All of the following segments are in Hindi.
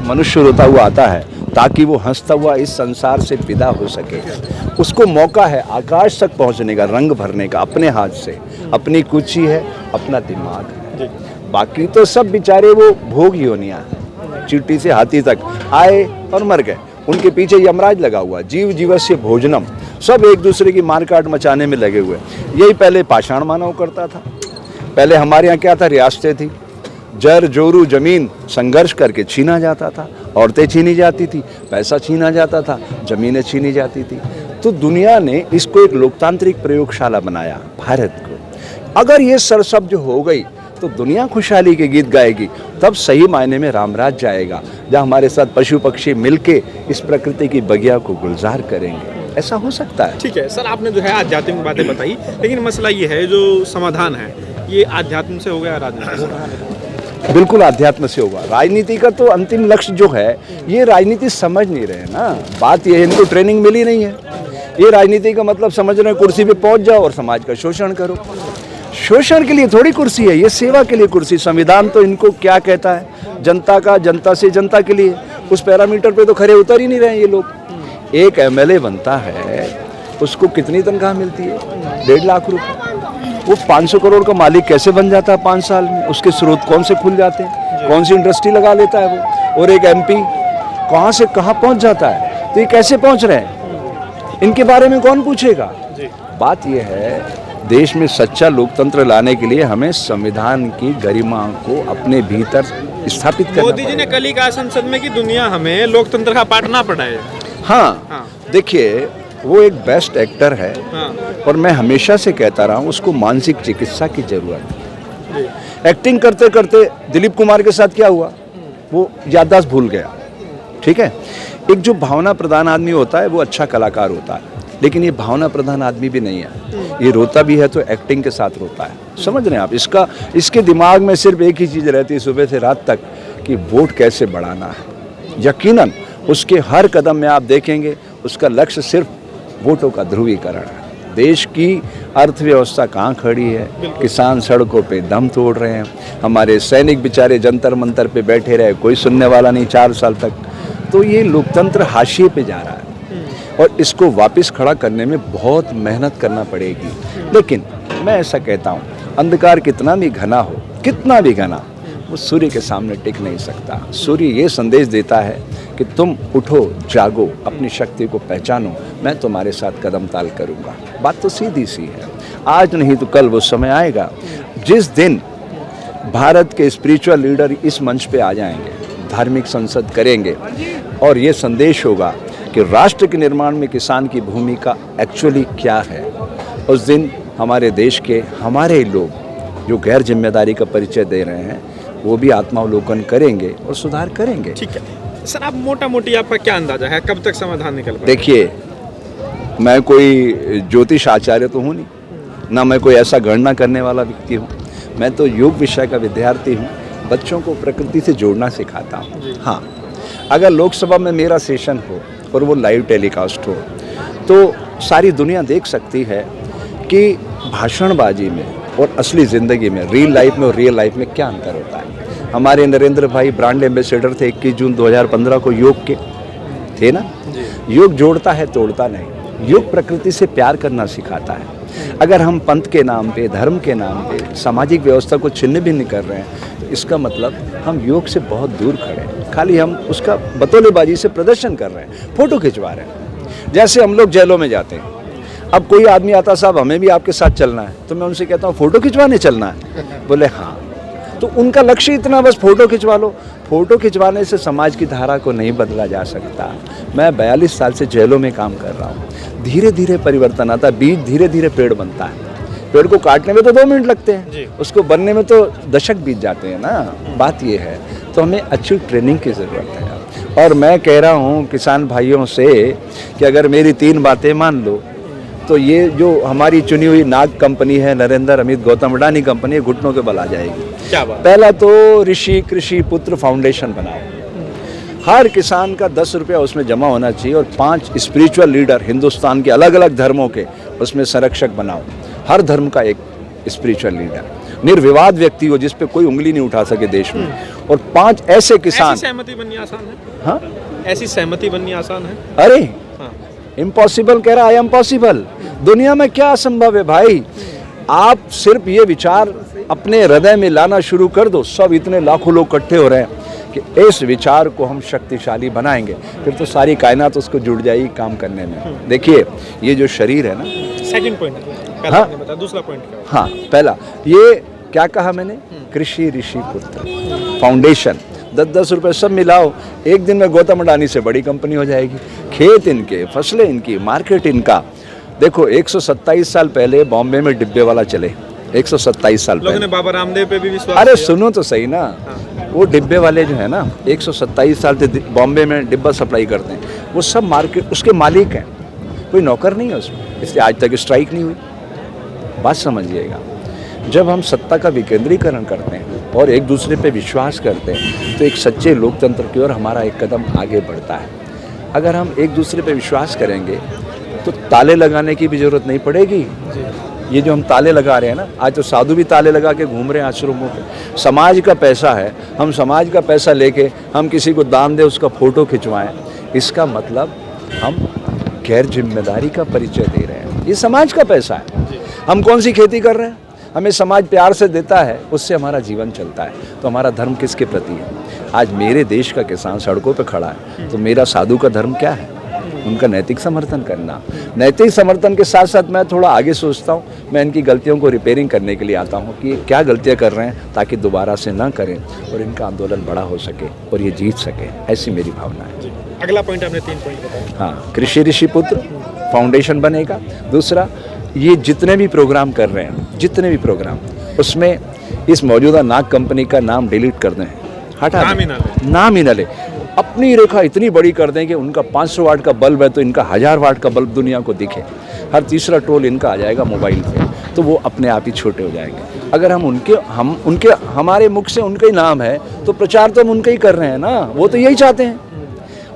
मनुष्य रोता हुआ आता है ताकि वो हंसता हुआ इस संसार से विदा हो सके। उसको मौका है आकाश तक पहुंचने का, रंग भरने का अपने हाथ से। अपनी कुची है, अपना दिमाग है, बाकी तो सब बेचारे वो भोग योनियां हैं। चींटी से हाथी तक आए और मर गए, उनके पीछे यमराज लगा हुआ। जीव जीवस्य भोजनम, सब एक दूसरे की मारकाट मचाने में लगे हुए। यही पहले पाषाण मानव करता था। पहले हमारे यहाँ क्या था, रियासतें थी, जर जोरू जमीन संघर्ष करके छीना जाता था। औरतें छीनी जाती थी, पैसा छीना जाता था, जमीनें छीनी जाती थी। तो दुनिया ने इसको एक लोकतांत्रिक प्रयोगशाला बनाया, भारत को। अगर ये सरसब्ज हो गई तो दुनिया खुशहाली के गीत गाएगी, तब सही मायने में रामराज जाएगा, जहाँ हमारे साथ पशु पक्षी मिलके इस प्रकृति की बगिया को गुलजार करेंगे। ऐसा हो सकता है। ठीक है सर, आपने जो है आध्यात्मिक बातें बताई, लेकिन मसला ये है जो समाधान है ये आध्यात्म से हो गया, राजनीति से? बिल्कुल आध्यात्म से होगा। राजनीति का तो अंतिम लक्ष्य जो है, ये राजनीति समझ नहीं रहे ना। बात ये है, इनको ट्रेनिंग मिली नहीं है। ये राजनीति का मतलब समझ रहे हैं कुर्सी पे पहुंच जाओ और समाज का शोषण करो। शोषण के लिए थोड़ी कुर्सी है, ये सेवा के लिए कुर्सी। संविधान तो इनको क्या कहता है, जनता का, जनता से जनता के लिए। उस पैरामीटर पे तो खरे उतर ही नहीं रहे ये लोग। एक एमएलए बनता है, उसको कितनी तनख्वाह मिलती है? 1.5 लाख रुपए। वो 500 करोड़ का मालिक कैसे बन जाता है 5 साल में? उसके स्रोत कौन से खुल जाते हैं, कौन सी इंडस्ट्री लगा लेता है वो? और एक एमपी कहाँ से कहाँ पहुँच जाता है? तो ये कैसे पहुँच रहे हैं, इनके बारे में कौन पूछेगा? बात ये है, देश में सच्चा लोकतंत्र लाने के लिए हमें संविधान की गरिमा को अपने भीतर स्थापित करना। मोदी जी ने कल ही कहा संसद में कि दुनिया हमें लोकतंत्र का पाठ ना पढ़ाए। हाँ। देखिए, वो एक बेस्ट एक्टर है। और मैं हमेशा से कहता रहा हूँ, उसको मानसिक चिकित्सा की जरूरत है। एक्टिंग करते करते दिलीप कुमार के साथ क्या हुआ, वो याददाश्त भूल गया। ठीक है, एक जो भावना प्रधान आदमी होता है वो अच्छा कलाकार होता है, लेकिन ये भावना प्रधान आदमी भी नहीं है। ये रोता भी है तो एक्टिंग के साथ रोता है। समझ रहे हैं आप? इसके दिमाग में सिर्फ एक ही चीज़ रहती है सुबह से रात तक, कि वोट कैसे बढ़ाना है। यकीनन उसके हर कदम में आप देखेंगे उसका लक्ष्य सिर्फ वोटों का ध्रुवीकरण है। देश की अर्थव्यवस्था कहाँ खड़ी है, किसान सड़कों पे दम तोड़ रहे हैं, हमारे सैनिक बेचारे जंतर मंतर पे बैठे रहे, कोई सुनने वाला नहीं 4 साल तक। तो ये लोकतंत्र हाशिए पे जा रहा है और इसको वापस खड़ा करने में बहुत मेहनत करना पड़ेगी। लेकिन मैं ऐसा कहता हूँ, अंधकार कितना भी घना हो, कितना भी घना, वो सूर्य के सामने टिक नहीं सकता। सूर्य ये संदेश देता है कि तुम उठो, जागो, अपनी शक्ति को पहचानो, मैं तुम्हारे साथ कदम ताल करूँगा। बात तो सीधी सी है। आज नहीं तो कल वो समय आएगा जिस दिन भारत के स्पिरिचुअल लीडर इस मंच पे आ जाएंगे, धार्मिक संसद करेंगे और ये संदेश होगा कि राष्ट्र के निर्माण में किसान की भूमिका एक्चुअली क्या है। उस दिन हमारे देश के हमारे लोग जो गैर जिम्मेदारी का परिचय दे रहे हैं, वो भी आत्मावलोकन करेंगे और सुधार करेंगे। ठीक है सर, आप मोटा मोटी आपका क्या अंदाजा है, कब तक समाधान निकल पाएगा? देखिए, मैं कोई ज्योतिष आचार्य तो हूँ नहीं, ना मैं कोई ऐसा गणना करने वाला व्यक्ति हूँ। मैं तो योग विषय का विद्यार्थी हूँ, बच्चों को प्रकृति से जोड़ना सिखाता हूँ। हाँ, अगर लोकसभा में मेरा सेशन हो और वो लाइव टेलीकास्ट हो तो सारी दुनिया देख सकती है कि भाषणबाजी में और असली ज़िंदगी में, रियल लाइफ में और रियल लाइफ में क्या अंतर होता है। हमारे नरेंद्र भाई ब्रांड एम्बेसडर थे 21 जून 2015 को योग के, थे ना? योग जोड़ता है, तोड़ता नहीं। योग प्रकृति से प्यार करना सिखाता है। अगर हम पंथ के नाम पे, धर्म के नाम पे सामाजिक व्यवस्था को छिन्न भिन्न कर रहे हैं, तो इसका मतलब हम योग से बहुत दूर खड़े हैं। खाली हम उसका बतौलेबाजी से प्रदर्शन कर रहे हैं, फोटो खिंचवा रहे हैं। जैसे हम लोग जेलों में जाते हैं, अब कोई आदमी आता, साहब हमें भी आपके साथ चलना है, तो मैं उनसे कहता हूँ फोटो खिंचवाने चलना है? बोले हाँ। तो उनका लक्ष्य इतना, बस फोटो खिंचवा लो। फोटो खिंचवाने से समाज की धारा को नहीं बदला जा सकता। मैं 42 साल से जेलों में काम कर रहा हूँ। धीरे धीरे परिवर्तन आता है, बीज धीरे धीरे पेड़ बनता है। पेड़ को काटने में तो 2 मिनट लगते हैं, उसको बनने में तो दशक बीत जाते हैं ना। बात ये है, तो हमें अच्छी ट्रेनिंग की ज़रूरत है। और मैं कह रहा हूँ किसान भाइयों से कि अगर मेरी 3 बातें मान लो तो ये जो हमारी चुनी हुई नाग कंपनी है, नरेंद्र अमित गौतम अडानी कंपनी, घुटनों के बल आ जाएगी। क्या बात? पहला तो ऋषि कृषि पुत्र फाउंडेशन बनाओ। हर किसान का 10 रुपया उसमें जमा होना चाहिए और 5 स्पिरिचुअल लीडर हिंदुस्तान के अलग अलग धर्मों के उसमें संरक्षक बनाओ। हर धर्म का एक स्पिरिचुअल लीडर। निर्विवाद व्यक्ति हो जिस पे कोई उंगली नहीं उठा सके देश में, और 5 ऐसे किसान। ऐसी सहमति बननी आसान है? हाँ, ऐसी सहमति बननी आसान है? अरे हाँ। इम्पॉसिबल कह रहा, आई एम पॉसिबल। दुनिया में क्या असंभव है भाई? आप सिर्फ ये विचार अपने हृदय में लाना शुरू कर दो, सब इतने लाखों लोग इकट्ठे हो रहे हैं कि इस विचार को हम शक्तिशाली बनाएंगे, फिर तो सारी कायनात उसको जुड़ जाएगी काम करने में। देखिए ये जो शरीर है ना, सेकंड पॉइंट पहला हाँ। आपने बताया, दूसरा पॉइंट क्या है? हाँ, पहला ये क्या कहा मैंने, कृषि ऋषि पुत्र फाउंडेशन। 10-10 रुपए सब मिलाओ, एक दिन में गौतम अडानी से बड़ी कंपनी हो जाएगी। खेत इनके, फसलें इनकी, मार्केट इनका। देखो 127 साल पहले बॉम्बे में डिब्बे वाला चले, 127 साल लोगों पहले। ने बाबा रामदेव पे भी विश्वास अरे किया। सुनो तो सही ना, वो डिब्बे वाले जो है ना 127 साल से बॉम्बे में डिब्बा सप्लाई करते हैं, वो सब मार्केट उसके मालिक हैं, कोई नौकर नहीं है उसमें, इसलिए आज तक स्ट्राइक नहीं हुई। बात समझिएगा, जब हम सत्ता का विकेंद्रीकरण करते हैं और एक दूसरे पे विश्वास करते हैं तो एक सच्चे लोकतंत्र की ओर हमारा एक कदम आगे बढ़ता है। अगर हम एक दूसरे पे विश्वास करेंगे तो ताले लगाने की भी जरूरत नहीं पड़ेगी। ये जो हम ताले लगा रहे हैं ना, आज तो साधु भी ताले लगा के घूम रहे हैं आश्रमों पे। समाज का पैसा है, हम समाज का पैसा लेके हम किसी को दान दें, उसका फोटो खिंचवाएं, इसका मतलब हम गैर जिम्मेदारी का परिचय दे रहे हैं। ये समाज का पैसा है। हम कौन सी खेती कर रहे हैं? हमें समाज प्यार से देता है, उससे हमारा जीवन चलता है। तो हमारा धर्म किसके प्रति है? आज मेरे देश का किसान सड़कों पे खड़ा है, तो मेरा साधु का धर्म क्या है? उनका नैतिक समर्थन करना। नैतिक समर्थन के साथ साथ मैं थोड़ा आगे सोचता हूँ, मैं इनकी गलतियों को रिपेयरिंग करने के लिए आता हूँ कि ये क्या गलतियाँ कर रहे हैं ताकि दोबारा से ना करें और इनका आंदोलन बड़ा हो सके और ये जीत सके। ऐसी मेरी भावना है। अगला पॉइंट आपने 3 पॉइंट बताया। हाँ, कृषि ऋषि पुत्र फाउंडेशन बनेगा। दूसरा, ये जितने भी प्रोग्राम कर रहे हैं, जितने भी प्रोग्राम, उसमें इस मौजूदा नाग कंपनी का नाम डिलीट कर दें, हटा दें, नाम ही न ले। अपनी रेखा इतनी बड़ी कर दें कि उनका 500 वाट का बल्ब है तो इनका 1000 वाट का बल्ब दुनिया को दिखे। हर तीसरा टोल इनका आ जाएगा मोबाइल पे, तो वो अपने आप ही छोटे हो जाएंगे। अगर हम हमारे मुख से उनका ही नाम है तो प्रचार तो हम उनका ही कर रहे हैं ना, वो तो यही चाहते हैं।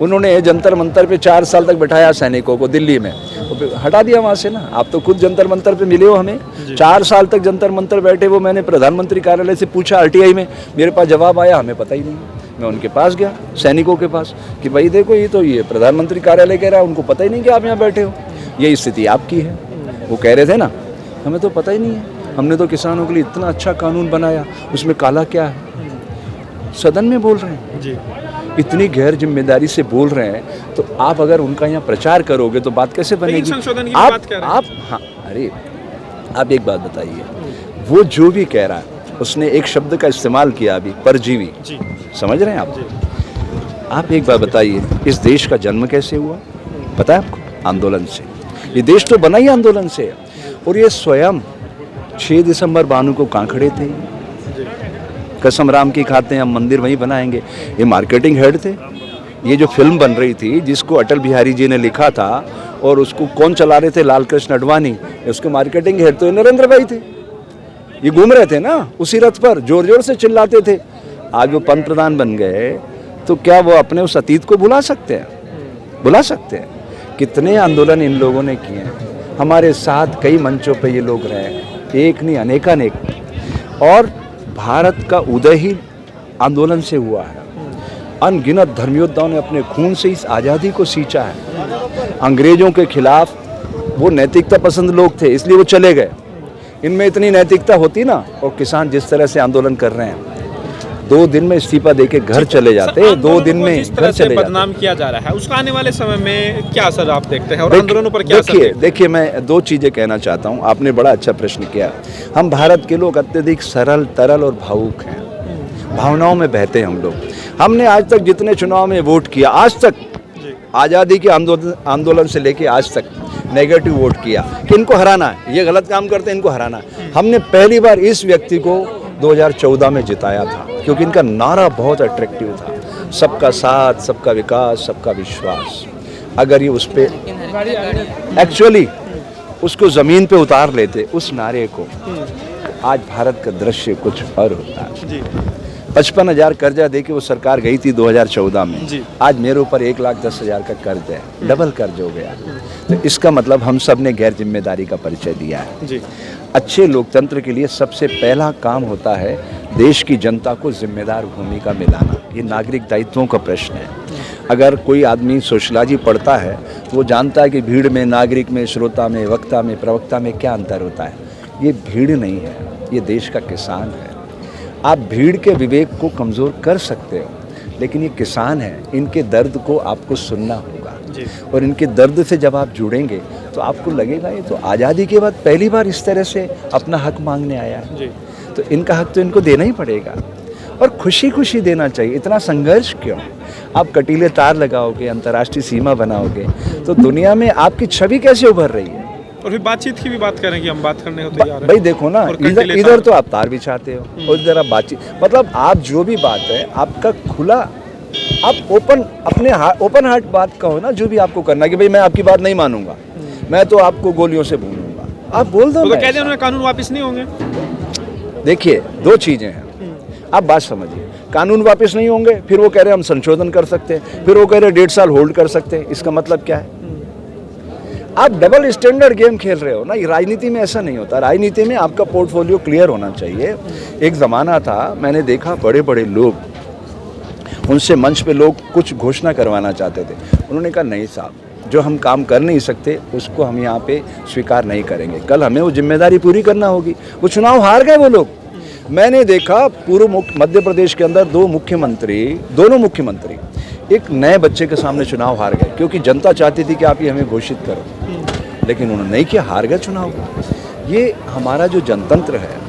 उन्होंने जंतर मंतर पे 4 साल तक बैठाया सैनिकों को दिल्ली में, तो हटा दिया वहाँ से ना। आप तो खुद जंतर मंतर पे मिले हो हमें, 4 साल तक जंतर मंतर बैठे। वो मैंने प्रधानमंत्री कार्यालय से पूछा, RTI में मेरे पास जवाब आया, हमें पता ही नहीं। मैं उनके पास गया, सैनिकों के पास, कि भाई देखो ये प्रधानमंत्री कार्यालय कह रहा है, उनको पता ही नहीं कि आप यहाँ बैठे हो, ये स्थिति आपकी है। वो कह रहे थे ना, हमें तो पता ही नहीं है, हमने तो किसानों के लिए इतना अच्छा कानून बनाया, उसमें काला क्या है? सदन में बोल रहे हैं जी, इतनी गैर जिम्मेदारी से बोल रहे हैं। तो आप अगर उनका यहाँ प्रचार करोगे तो बात कैसे बनेगी? संशोधन की बात कर रहे हैं। आप हाँ, अरे आप एक बात बताइए, वो जो भी कह रहा है उसने एक शब्द का इस्तेमाल किया अभी, परजीवी। समझ रहे हैं आप? आप एक बात बताइए, इस देश का जन्म कैसे हुआ? पता है आपको? आंदोलन से। ये देश तो बना ही आंदोलन से। और ये स्वयं 6 दिसंबर भानु को कहाँ खड़े थे? कसम राम की खाते हैं, हम मंदिर वहीं बनाएंगे। ये मार्केटिंग हेड थे। ये जो फिल्म बन रही थी जिसको अटल बिहारी जी ने लिखा था और उसको कौन चला रहे थे? लाल कृष्ण अडवाणी। उसके मार्केटिंग हेड तो नरेंद्र भाई थे। ये घूम रहे थे ना उसी रथ पर, जोर जोर से चिल्लाते थे। आज वो पंत प्रधान बन गए तो क्या वो अपने उस अतीत को भुला सकते हैं? बुला सकते हैं। कितने आंदोलन इन लोगों ने किए हैं। हमारे साथ कई मंचों पे ये लोग रहे, एक नहीं अनेकानेक। और भारत का उदय ही आंदोलन से हुआ है। अनगिनत धर्मयोद्धाओं ने अपने खून से इस आज़ादी को सींचा है। अंग्रेजों के खिलाफ वो नैतिकता पसंद लोग थे, इसलिए वो चले गए। इनमें इतनी नैतिकता होती ना, और किसान जिस तरह से आंदोलन कर रहे हैं, 2 दिन में इस्तीफा देके घर चले जाते, 2 दिन में घर चले जाते। बदनाम किया जा रहा है, उसका आने वाले समय में क्या असर आप देखते हैं और आंदोलनों पर क्या असर? देखिए मैं 2 चीज़ें कहना चाहता हूँ। आपने बड़ा अच्छा प्रश्न किया। हम भारत के लोग अत्यधिक सरल, तरल और भावुक हैं। भावनाओं में बहते हैं हम लोग। हमने आज तक जितने चुनाव में वोट किया, आज तक आज़ादी के आंदोलन से लेके आज तक नेगेटिव वोट किया कि इनको हराना है, ये गलत काम करते हैं, इनको हराना है। हमने पहली बार इस व्यक्ति को 2014 में जिताया था क्योंकि इनका नारा बहुत अट्रैक्टिव था, सबका साथ, सबका विकास, सबका विश्वास। अगर ये उस पर एक्चुअली उसको ज़मीन पे उतार लेते उस नारे को, आज भारत का दृश्य कुछ और होता है। 55,000 कर्जा दे के वो सरकार गई थी 2014 में। आज मेरे ऊपर 1,10,000 का कर्ज है, डबल कर्ज हो गया। तो इसका मतलब हम सब ने गैर जिम्मेदारी का परिचय दिया है। अच्छे लोकतंत्र के लिए सबसे पहला काम होता है देश की जनता को जिम्मेदार भूमिका में लाना। ये नागरिक दायित्वों का प्रश्न है। अगर कोई आदमी सोशलॉजी पढ़ता है तो वो जानता है कि भीड़ में, नागरिक में, श्रोता में, वक्ता में, प्रवक्ता में क्या अंतर होता है। ये भीड़ नहीं है, ये देश का किसान है। आप भीड़ के विवेक को कमज़ोर कर सकते हो, लेकिन ये किसान है, इनके दर्द को आपको सुनना होगा। और इनके दर्द से जब आप जुड़ेंगे तो आपको लगेगा ये तो आज़ादी के बाद पहली बार इस तरह से अपना हक मांगने आया है, तो इनका हक तो इनको देना ही पड़ेगा और खुशी खुशी देना चाहिए। इतना संघर्ष क्यों? आप कटीले तार लगाओगे, अंतर्राष्ट्रीय सीमा बनाओगे तो दुनिया में आपकी छवि कैसे उभर रही है? और फिर बातचीत की भी बात करें कि हम बात करने को तैयार हैं। भाई देखो ना, इधर तो आप तार बिछाते हो और इधर आप बातचीत, मतलब आप जो भी बात है आपका खुला, आप ओपन हार्ट बात कहो ना, जो भी आपको करना कि भाई मैं आपकी बात नहीं मानूंगा, मैं तो आपको गोलियों से भूनूंगा, आप बोल दो। तो कहते हैं उन्होंने कानून वापस नहीं होंगे। देखिए, दो चीजें हैं, आप बात समझिए। कानून वापस नहीं होंगे, फिर वो कह रहे हैं हम संशोधन कर सकते हैं, फिर वो कह रहे हैं 1.5 साल होल्ड कर सकते हैं। इसका मतलब क्या है? आप डबल स्टैंडर्ड गेम खेल रहे हो ना। ये राजनीति में ऐसा नहीं होता। राजनीति में आपका पोर्टफोलियो क्लियर होना चाहिए। एक ज़माना था, मैंने देखा बड़े बड़े लोग, उनसे मंच पे लोग कुछ घोषणा करवाना चाहते थे, उन्होंने कहा नहीं साहब, जो हम काम कर नहीं सकते उसको हम यहाँ पे स्वीकार नहीं करेंगे, कल हमें वो जिम्मेदारी पूरी करना होगी। वो चुनाव हार गए वो लोग। मैंने देखा पूर्व मध्य प्रदेश के अंदर दोनों मुख्यमंत्री एक नए बच्चे के सामने चुनाव हार गए, क्योंकि जनता चाहती थी कि आप ये हमें घोषित करो, लेकिन उन्होंने नहीं किया, हार गए चुनाव। ये हमारा जो जनतंत्र है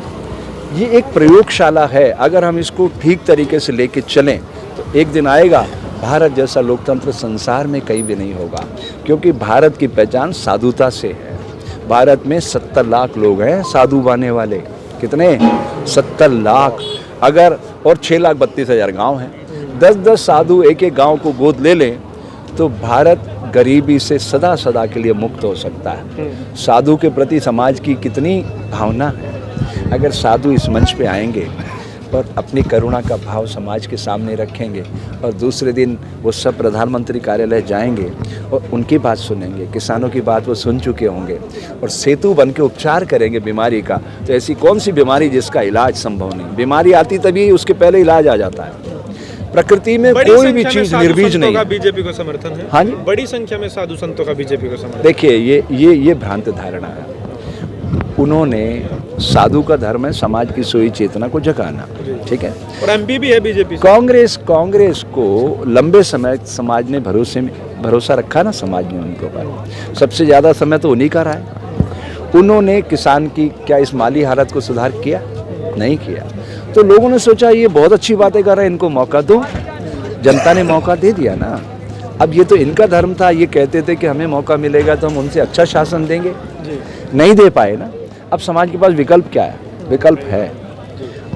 ये एक प्रयोगशाला है। अगर हम इसको ठीक तरीके से लेके चलें तो एक दिन आएगा भारत जैसा लोकतंत्र संसार में कहीं भी नहीं होगा, क्योंकि भारत की पहचान साधुता से है। भारत में 70 लाख लोग हैं साधु बनने वाले। कितने? 70 लाख। अगर और 6,32,000 गांव हैं, 10-10 साधु एक गांव को गोद ले लें तो भारत गरीबी से सदा सदा के लिए मुक्त हो सकता है। साधु के प्रति समाज की कितनी भावना है। अगर साधु इस मंच पे आएंगे और अपनी करुणा का भाव समाज के सामने रखेंगे और दूसरे दिन वो सब प्रधानमंत्री कार्यालय जाएंगे और उनकी बात सुनेंगे, किसानों की बात वो सुन चुके होंगे और सेतु बन के उपचार करेंगे बीमारी का, तो ऐसी कौन सी बीमारी जिसका इलाज संभव नहीं? बीमारी आती तभी उसके पहले इलाज आ जाता है। प्रकृति में कोई भी चीज निर्बीज नहीं है। बीजेपी को समर्थन है। हाँ जी, बड़ी संख्या में साधु संतों का बीजेपी को समर्थन। देखिए, ये भ्रांत धारणा है। उन्होंने साधु का धर्म है समाज की सोई चेतना को जगाना, ठीक है। और एमपी भी है बीजेपी। कांग्रेस को लंबे समय समाज ने भरोसा रखा ना, समाज ने उनको पर सबसे ज्यादा समय तो उन्हीं का रहा है। उन्होंने किसान की क्या इस माली हालत को सुधार किया? नहीं किया। तो लोगों ने सोचा ये बहुत अच्छी बातें कर रहे हैं, इनको मौका दो। जनता ने मौका दे दिया ना। अब ये तो इनका धर्म था, ये कहते थे कि हमें मौका मिलेगा तो हम उनसे अच्छा शासन देंगे, नहीं दे पाए ना। अब समाज के पास विकल्प क्या है? विकल्प है,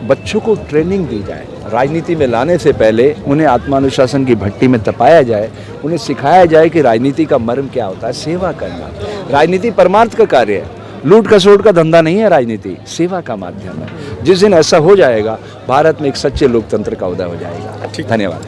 बच्चों को ट्रेनिंग दी जाए, राजनीति में लाने से पहले उन्हें आत्मानुशासन की भट्टी में तपाया जाए, उन्हें सिखाया जाए कि राजनीति का मर्म क्या होता है, सेवा करना। राजनीति परमार्थ का कार्य है, लूट खसोट का धंधा नहीं है। राजनीति सेवा का माध्यम है। जिस दिन ऐसा हो जाएगा भारत में एक सच्चे लोकतंत्र का उदय हो जाएगा। धन्यवाद।